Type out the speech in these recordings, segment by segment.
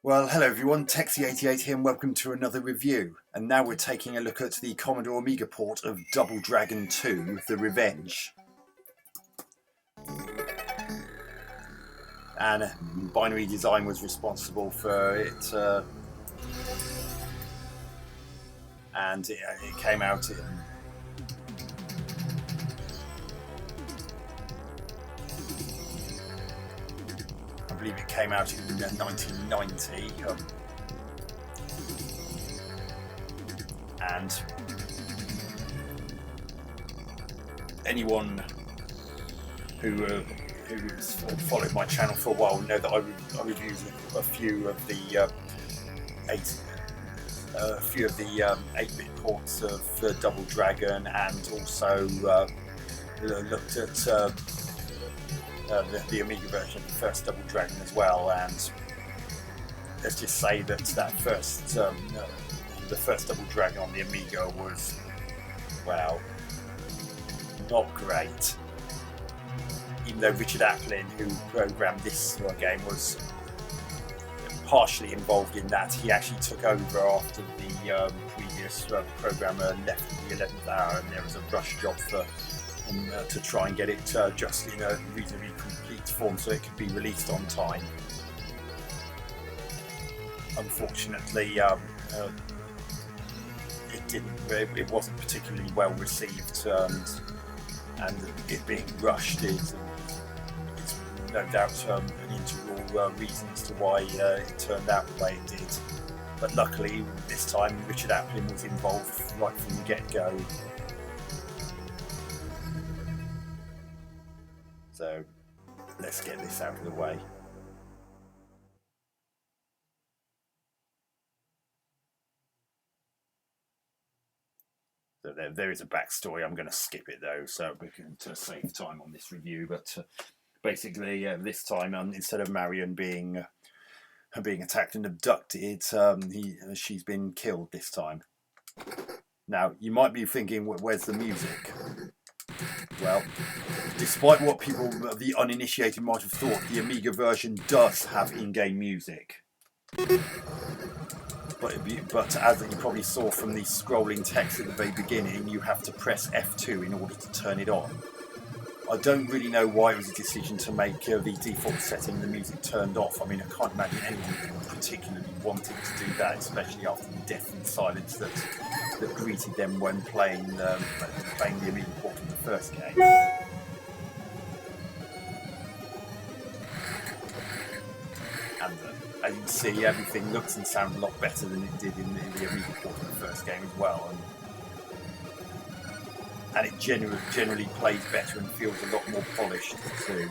Well, hello everyone, Texie88 here and welcome to another review. And now we're taking a look at the Commodore Amiga port of Double Dragon 2, The Revenge. And Binary Design was responsible for it, and it came out in I believe it came out in 1990, and anyone who's followed my channel for a while know that I reviewed a few of the 8-bit ports of Double Dragon, and also looked at the Amiga version of the first Double Dragon as well. And let's just say that the first Double Dragon on the Amiga was, well, not great. Even though Richard Applin, who programmed this game, was partially involved in that, he actually took over after the previous programmer left at the 11th hour, and there was a rush job to try and get it just in a reasonably complete form so it could be released on time. Unfortunately, it wasn't particularly well received, and it being rushed is no doubt an integral reason as to why it turned out the way it did. But luckily, this time Richard Applin was involved right from the get-go. So let's get this out of the way. So there is a backstory. I'm going to skip it though, so we can save time on this review. But basically, this time, instead of Marion being attacked and abducted, she's been killed this time. Now you might be thinking, where's the music? Well, despite what people, the uninitiated, might have thought, the Amiga version does have in-game music. But as you probably saw from the scrolling text at the very beginning, you have to press F2 in order to turn it on. I don't really know why it was a decision to make the default setting, the music, turned off. I mean, I can't imagine anyone particularly wanting to do that, especially after the deafening silence that greeted them when playing the Amiga port of the first game. And as you can see, everything looks and sounds a lot better than it did in the Amiga port of the first game as well. And it generally plays better and feels a lot more polished too.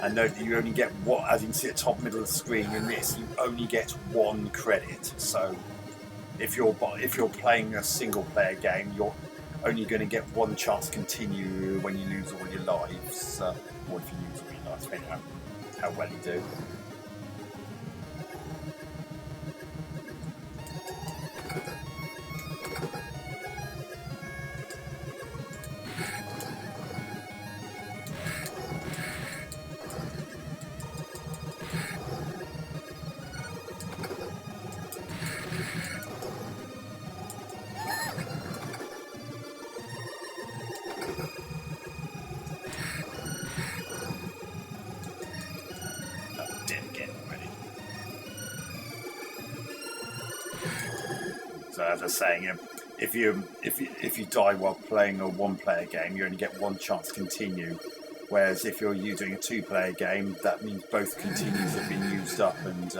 And note that you only get as you can see at the top middle of the screen in this, you only get one credit. So if you're playing a single player game, you're only going to get one chance to continue when you lose all your lives, or if you lose all your lives, depending on how well you do. So as I was saying, if you die while playing a one-player game, you only get one chance to continue. Whereas if you're using a two-player game, that means both continues have been used up, and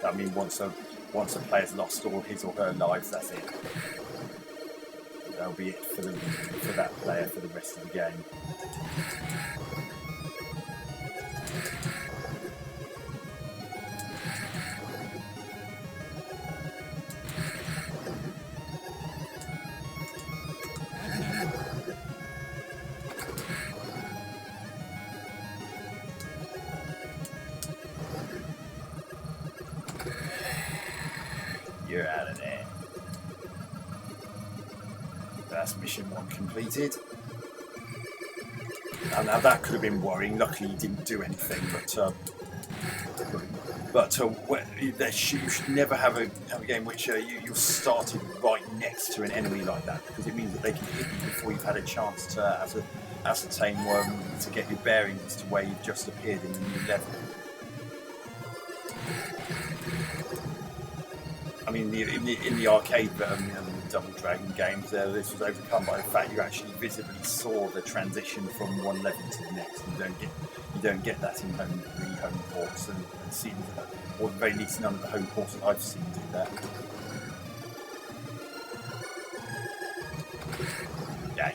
that means once a player's lost all his or her lives, that's it. That'll be it for that player for the rest of the game. That's mission 1 completed. And now that could have been worrying. Luckily, you didn't do anything. You should never have a game which you're started right next to an enemy like that, because it means that they can hit you before you've had a chance to ascertain to get your bearings as to where you've just appeared in the new level. I mean, in the arcade version of the Double Dragon games, this was overcome by the fact you actually visibly saw the transition from one level to the next. You don't get that in the home ports, and seems, or at the very least, none of the home ports that I've seen do that. Yay!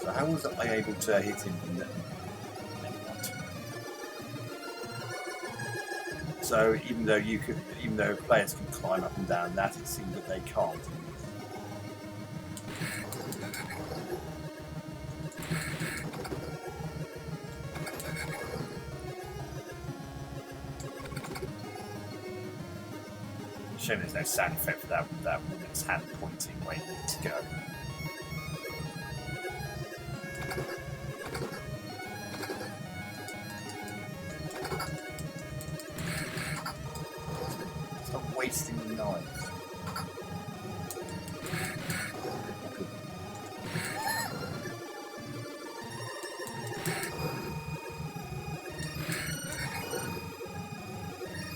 So how was I able to hit him in the? So even though players can climb up and down that, it seems that they can't. Shame there's no sound effect for that woman's hand pointing where you need to go. Wasting the knives.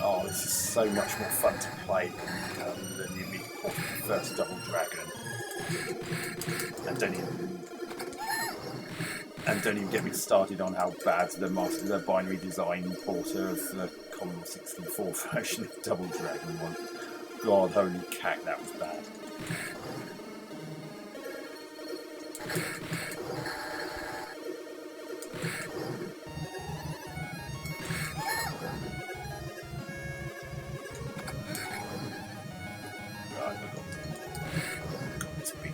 Oh, this is so much more fun to play than the Amiga port of the first Double Dragon. And don't even get me started on how bad the binary design porter of the Commodore 64 version of Double Dragon was. God, holy cack, that was bad. Right, I've got this big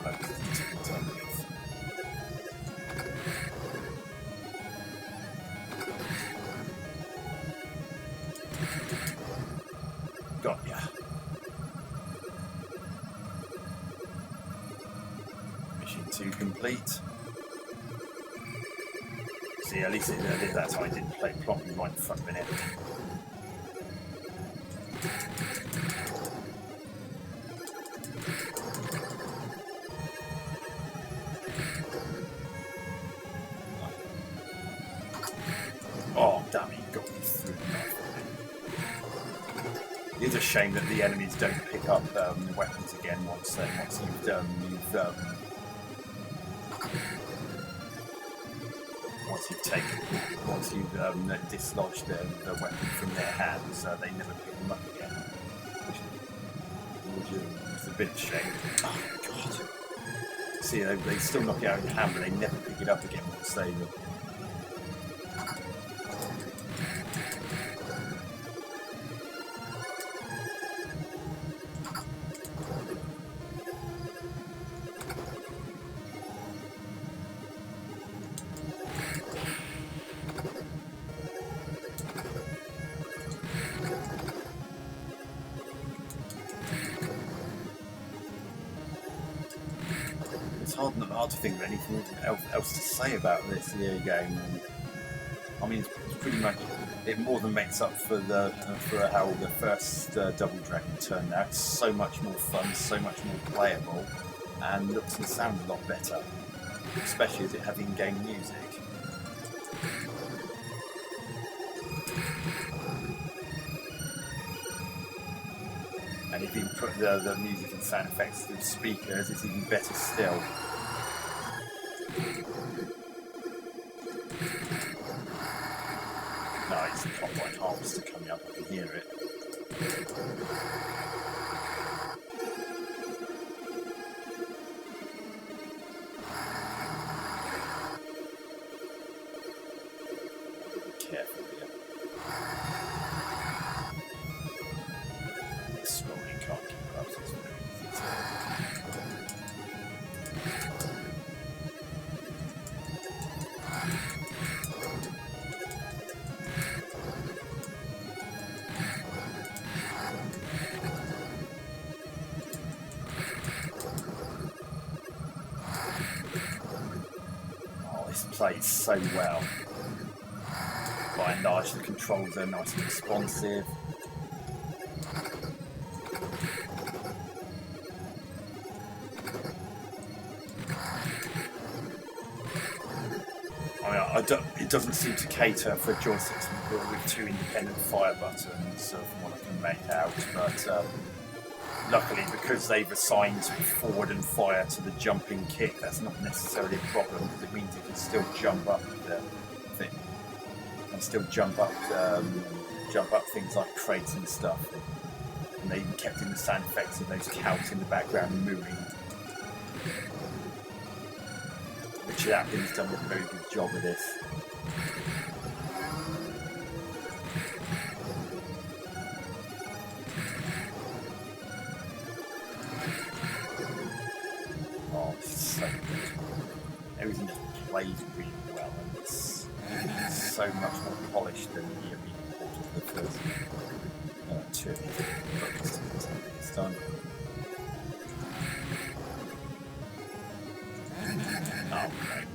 bloke to turn with. Got ya. Mission 2 complete. See, at least that time I didn't plonk me right in front of an enemy. Oh, damn it, you got me through the knife. It's a shame that the enemies don't pick up weapons again once you've dislodged the weapon from their hands. They never pick them up again, which is a bit of a shame. Oh God! See, they still knock it out of your hand, but they never pick it up again once they. It's hard to think of anything else to say about this game. I mean, it's pretty much it more than makes up for how the first Double Dragon turned out. It's so much more fun, so much more playable, and looks and sounds a lot better, especially as it had in-game music. And if you put the music and sound effects through speakers, it's even better still. Nice, the Combine Harvester coming up, I can hear it. Be careful here. This scrolling can't keep up, so it's very easy to... plays so well. By and large, the controls are nice and responsive. I mean, it doesn't seem to cater for joysticks with 2 independent fire buttons, from what I can make out. But luckily, because they've assigned forward and fire to the jumping kick, that's not necessarily a problem, because it means you can still jump up the thing and still jump up things like crates and stuff. And they even kept in the sound effects of those cows in the background moving. Richard Applin's done a very good job of this. Oh, so good. Everything just played really well, and it's so much more polished than the Amiga port of the first 2 it's done. Oh, great.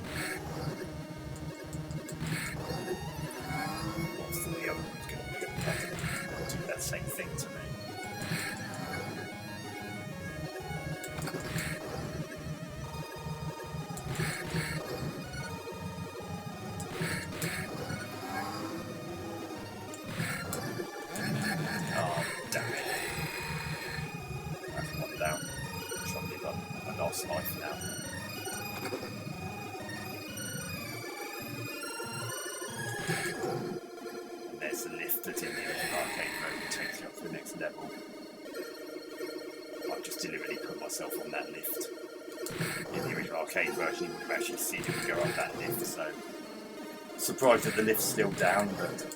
What's the other one's going to do that same thing to me? Oh, damn it. That's one down. I'm trying to live up my last life now. And there's the lift that's in the arcade mode that takes you up to the next level. I've just deliberately put myself on that lift. In the original arcade version, you would have actually seen it would go up that lift, so surprised that the lift's still down, but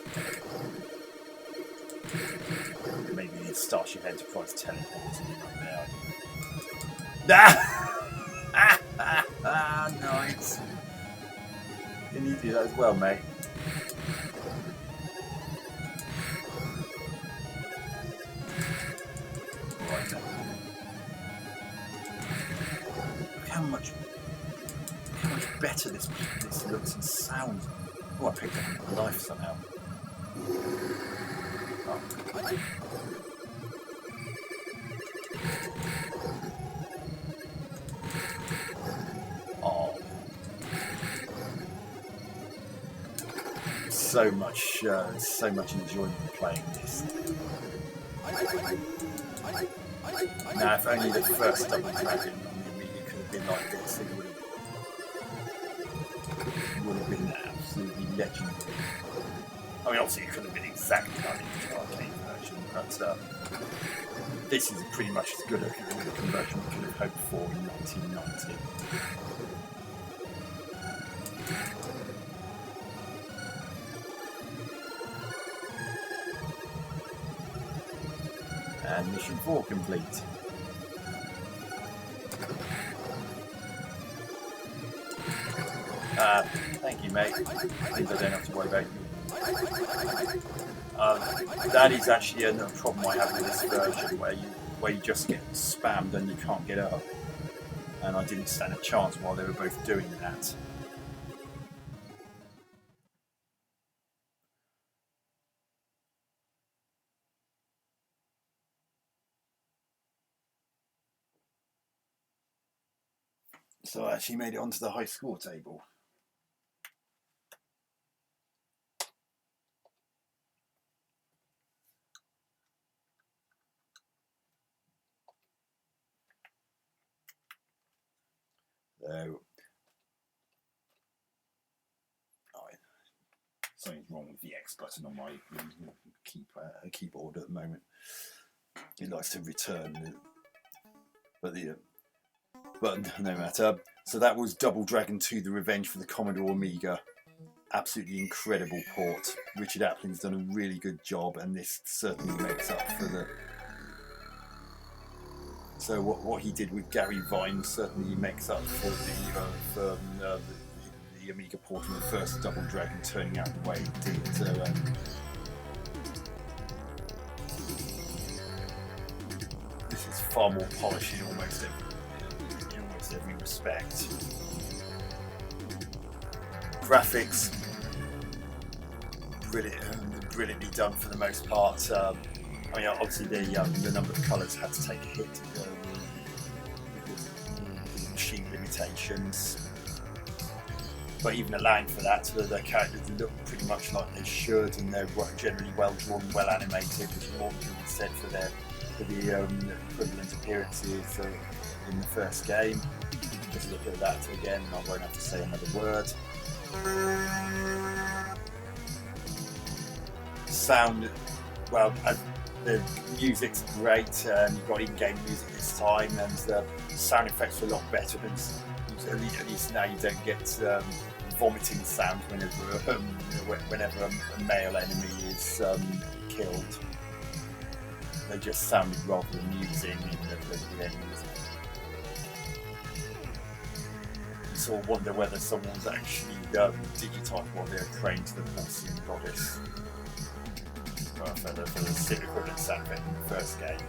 maybe the Starship Enterprise teleported in up there. Nice. Can you do that as well, mate? Right then. Look how much better this looks and sounds. Oh, I picked up a knife somehow. Oh. So much enjoyment playing this. Now, if only the first Double Dragon on the Amiga could have been like this, it would have been absolutely legendary. I mean, obviously, it couldn't have been exactly like the arcade version, but this is pretty much as good a conversion we could have hoped for in 1990. And mission 4 complete. Thank you, mate. Means I don't have to worry about you. That is actually another problem I have with this version, where you just get spammed and you can't get up. And I didn't stand a chance while they were both doing that. So I actually made it onto the high score table. So, something's wrong with the X button on my keyboard at the moment. It likes to return, but no matter. So that was Double Dragon 2: The Revenge for the Commodore Amiga. Absolutely incredible port. Richard Applin's done a really good job, and this certainly makes up for the. So what he did with Gary Vine certainly makes up for the Amiga port of the first Double Dragon turning out the way it did. So, this is far more polished in almost every respect. Graphics, brilliantly done for the most part. I mean, obviously the number of colours had to take a hit because of machine limitations. But even allowing for that, the characters look pretty much like they should, and they're generally well drawn, well animated, which more can be said for the equivalent appearances in the first game. Just look at that again, I won't have to say another word. Sound, well, the music's great. You've got in-game music this time, and the sound effects are a lot better than. At least now you don't get vomiting sound whenever a male enemy is killed. They just sounded rather amusing in the enemies. You sort of wonder whether someone's actually digitised while they're praying to the Porcelain Goddess. For the equivalent sound effect in the first game.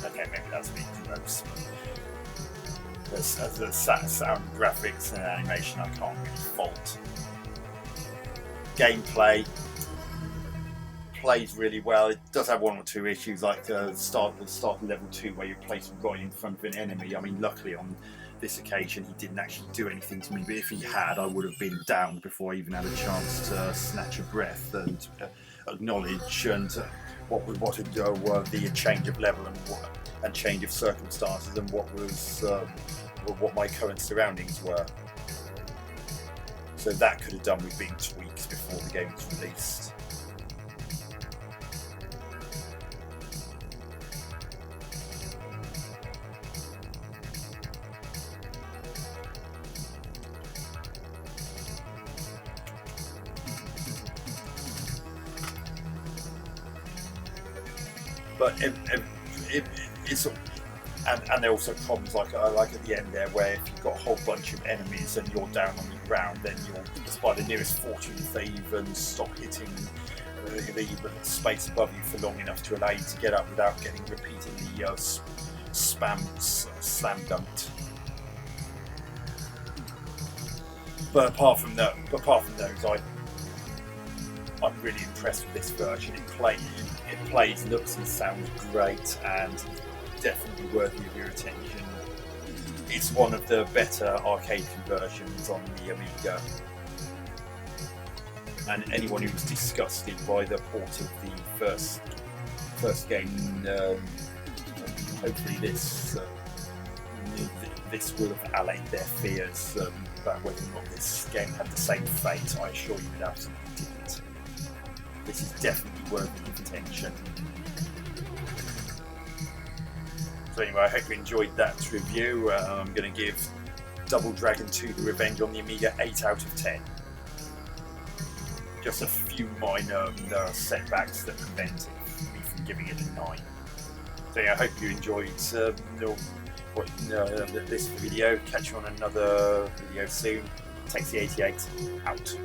Okay, maybe that's a bit gross. As the sound, graphics and animation, I can't really fault. Gameplay plays really well. It does have one or two issues, like the start of level 2 where you're placed right in front of an enemy. I mean, luckily on this occasion he didn't actually do anything to me, but if he had, I would have been downed before I even had a chance to snatch a breath and acknowledge the change of level and change of circumstances and what my current surroundings were. So that could have done with being tweaked before the game was released. But it's and there are also problems like at the end there, where if you've got a whole bunch of enemies and you're down on the ground, then you'll, by the nearest fortune, if they even stop hitting the space above you for long enough to allow you to get up without getting repeatedly slam dunked. But apart from those, I'm really impressed with this version. It plays, looks and sounds great, and definitely worthy of your attention. It's one of the better arcade conversions on the Amiga, and anyone who's disgusted by the port of the first game, hopefully this will have allayed their fears about whether or not this game had the same fate. I assure you it absolutely didn't. This is definitely worthy of attention. So anyway, I hope you enjoyed that review. I'm going to give Double Dragon 2 The Revenge on the Amiga 8 out of 10. Just a few minor setbacks that prevented me from giving it a 9. So yeah, I hope you enjoyed this video. Catch you on another video soon. Taxi88 out.